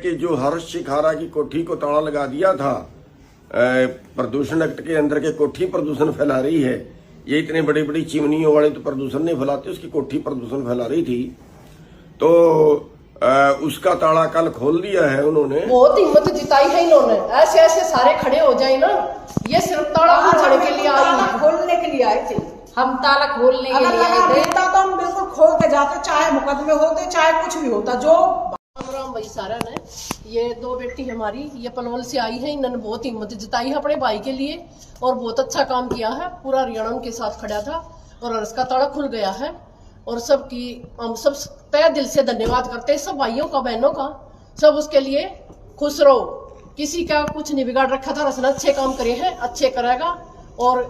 कि जो हर्ष शिखारा की कोठी को ताला लगा दिया था, प्रदूषण एक्ट के अंदर के कोठी प्रदूषण फैला रही है। ये इतने बड़ी बड़ी चिमनियों वाले तो प्रदूषण नहीं फैलाते, उसकी कोठी प्रदूषण फैला रही थी। तो उसका ताला कल खोल दिया है उन्होंने। बहुत हिम्मत जिताई है इन्होंने, ऐसे ऐसे सारे खड़े हो जाए ना। ये सिर्फ ताला खोलने के लिए आई, खोलने के लिए आए थे। हम ताला खोलने के लिए आए थे, तो हम बिल्कुल खोल के जाते, चाहे मुकदमे होते चाहे कुछ भी होता। जो राम भाई सारा ने, ये दो बेटी हमारी ये पलवल से आई है, इन्होंने बहुत हिम्मत जिताई है अपने भाई के लिए और बहुत अच्छा काम किया है। पूरा हरियाणा उनके साथ खड़ा था और इसका ताला खुल गया है। और सबकी हम सब तहे दिल से धन्यवाद करते हैं, सब भाइयों का बहनों का, सब उसके लिए खुश रहो। किसी का कुछ नहीं बिगाड़ रखा था, रसना अच्छे काम करे हैं, अच्छे करेगा। और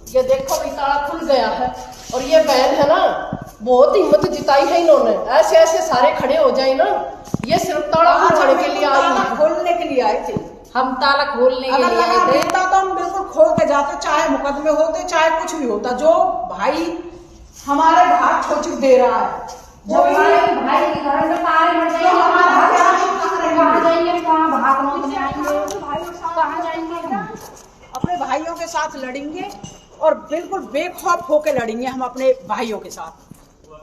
ये देखो भाई ताला खुल गया है। और ये बहन है ना, बहुत हिम्मत जिताई है इन्होंने, ऐसे ऐसे सारे खड़े हो जाए ना। ये सिर्फ ताला खोलने के लिए आई, खोलने के लिए आए थे। हम ताला खोलने के लिए आए थे, तो हम बिल्कुल खोल के जाते, चाहे मुकदमे होते चाहे कुछ भी होता। जो भाई हमारे भाग छोड़ दे रहा है, जो हमारे भाई के घर में तारे मर जाएंगे, कहाँ जाएंगे, कहाँ भाग नोचने आएंगे, कहाँ जाएंगे। अपने भाइयों के साथ लड़ेंगे और बिल्कुल बेखौफ होके लड़ेंगे हम अपने भाइयों के साथ।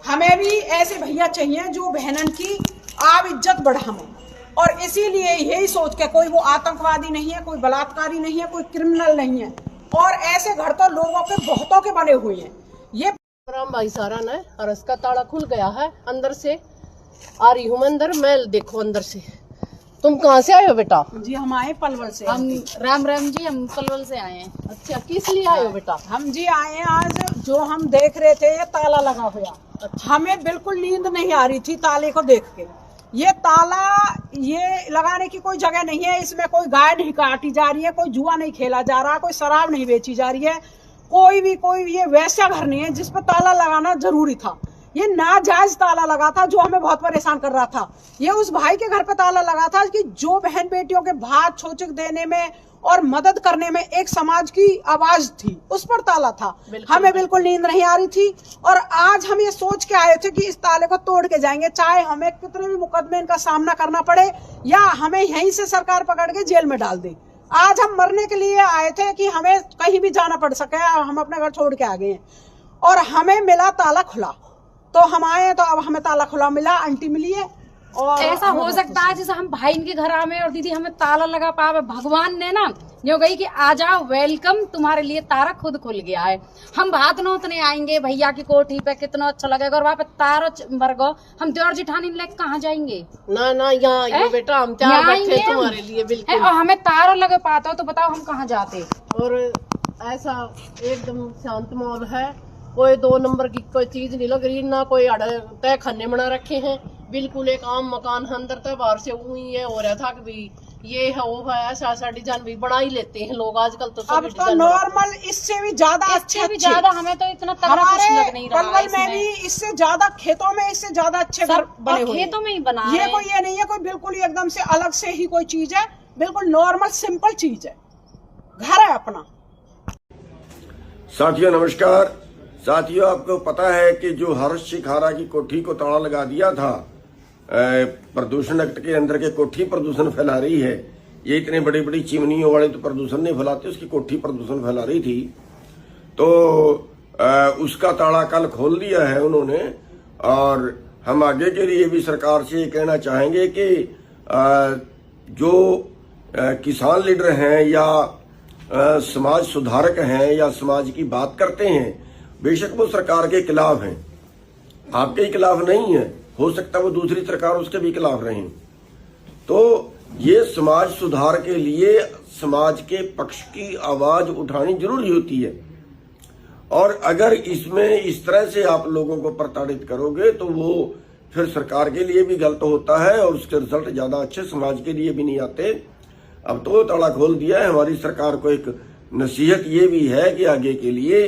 हमें भी ऐसे भैया चाहिए जो बहनन की आब इज्जत बढ़ाएं। और इसीलिए यही सोच के, कोई वो आतंकवादी नहीं है, कोई बलात्कारी नहीं है, कोई क्रिमिनल नहीं है। और ऐसे घर तो लोगों के बहुतों के बने हुए हैं। ये राम भाई सारा ने, और इसका ताला खुल गया है। अंदर से आ रही हूँ अंदर, मैं देखो अंदर से। तुम कहाँ से आए हो बेटा? जी हम आए पलवल से। हम राम राम जी, हम पलवल से आए हैं। अच्छा, किस लिए आए हो बेटा? हम जी आए हैं आज, जो हम देख रहे थे ये ताला लगा हुआ। अच्छा। हमें बिल्कुल नींद नहीं आ रही थी ताले को देख के। ये ताला ये लगाने की कोई जगह नहीं है, इसमें कोई गाय नहीं काटी जा रही है, कोई जुआ नहीं खेला जा रहा, कोई शराब नहीं बेची जा रही है, कोई ये वैसा घर नहीं है जिस पर ताला लगाना जरूरी था। ये नाजायज ताला लगा था जो हमें बहुत परेशान कर रहा था। ये उस भाई के घर पे ताला लगा था कि जो बहन बेटियों के भात छोचक देने में और मदद करने में एक समाज की आवाज थी, उस पर ताला था। हमें बिल्कुल नींद नहीं आ रही थी। और आज हम ये सोच के आए थे कि इस ताले को तोड़ के जाएंगे, चाहे हमें कितने भी मुकदमे इनका सामना करना पड़े या हमें यहीं से सरकार पकड़ के जेल में डाल दे। आज हम मरने के लिए आए थे कि हमें कहीं भी जाना पड़ सके, हम अपने घर छोड़ के आ गए हैं। और हमें मिला ताला खुला, तो हम आए तो अब हमें ताला खुला मिला, आंटी मिली है। और ऐसा हो सकता है जैसे हम भाई इनके घर आवे और दीदी हमें ताला लगा पावे, भगवान ने ना जो गई कि आ जाओ, वेलकम, तुम्हारे लिए तारा खुद खुल गया है। हम भात नोतने आएंगे भैया की कोठी पे, कितना अच्छा लगेगा। और वहाँ पे तारा मर गो, हम देवर जिठानी लेके कहाँ जाएंगे? ना ना, यहाँ बेटा हम तैयार बैठे तुम्हारे लिए बिल्कुल। और हमें तारा लगे पाता हो तो बताओ हम कहाँ जाते। और ऐसा एकदम शांत माहौल है, कोई दो नंबर की कोई चीज नहीं लग रही, ना कोई तय खाने बना रखे हैं। बिल्कुल एक आम मकान है, अंदर तो बाहर से ये हो रहा था कि भाई ये है वो है, ऐसा ऐसा डिजाइन भी बना ही लेते हैं लोग आजकल। तो अब तो नॉर्मल इससे भी ज्यादा अच्छे भी ज्यादा, हमें तो इतना तगड़ा कुछ लग नहीं रहा है में भी इससे ज्यादा, खेतों में इससे ज्यादा अच्छे घर बने हुए, खेतों में ही बना। ये कोई ये नहीं है कोई बिल्कुल एकदम से अलग से ही कोई चीज है, बिल्कुल नॉर्मल सिंपल चीज है, घर है अपना। साथियों नमस्कार। साथियों, आपको पता है कि जो हर्ष शिखारा की कोठी को ताला लगा दिया था, प्रदूषण एक्ट के अंदर के कोठी प्रदूषण फैला रही है। ये इतने बड़ी बड़ी चिमनियों वाले तो प्रदूषण नहीं फैलाते, उसकी कोठी प्रदूषण फैला रही थी। तो उसका ताला कल खोल दिया है उन्होंने। और हम आगे के लिए भी सरकार से ये कहना चाहेंगे कि जो किसान लीडर हैं या समाज सुधारक हैं या समाज की बात करते हैं, बेशक वो सरकार के खिलाफ हैं, आपके ही खिलाफ नहीं है, हो सकता है वो दूसरी सरकार उसके भी खिलाफ रहें। तो ये समाज सुधार के लिए समाज के पक्ष की आवाज उठानी जरूरी होती है। और अगर इसमें इस तरह से आप लोगों को प्रताड़ित करोगे तो वो फिर सरकार के लिए भी गलत होता है और उसके रिजल्ट ज्यादा अच्छे समाज के लिए भी नहीं आते। अब तो ताला खोल दिया है। हमारी सरकार को एक नसीहत ये भी है कि आगे के लिए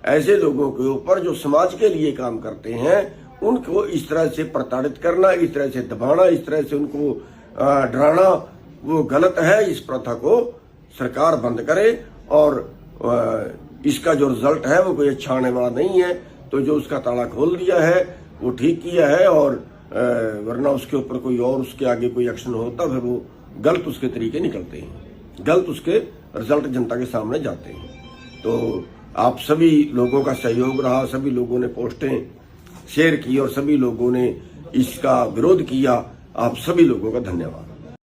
ऐसे लोगों के ऊपर जो समाज के लिए काम करते हैं उनको इस तरह से प्रताड़ित करना, इस तरह से दबाना, इस तरह से उनको डराना, वो गलत है। इस प्रथा को सरकार बंद करे और इसका जो रिजल्ट है वो कोई अच्छा आने वाला नहीं है। तो जो उसका ताला खोल दिया है वो ठीक किया है। और वरना उसके ऊपर कोई और उसके आगे कोई एक्शन होता फिर वो गलत उसके तरीके निकलते हैं, गलत उसके रिजल्ट जनता के सामने जाते हैं। तो आप सभी लोगों का सहयोग रहा, सभी लोगों ने पोस्टें शेयर की और सभी लोगों ने इसका विरोध किया। आप सभी लोगों का धन्यवाद।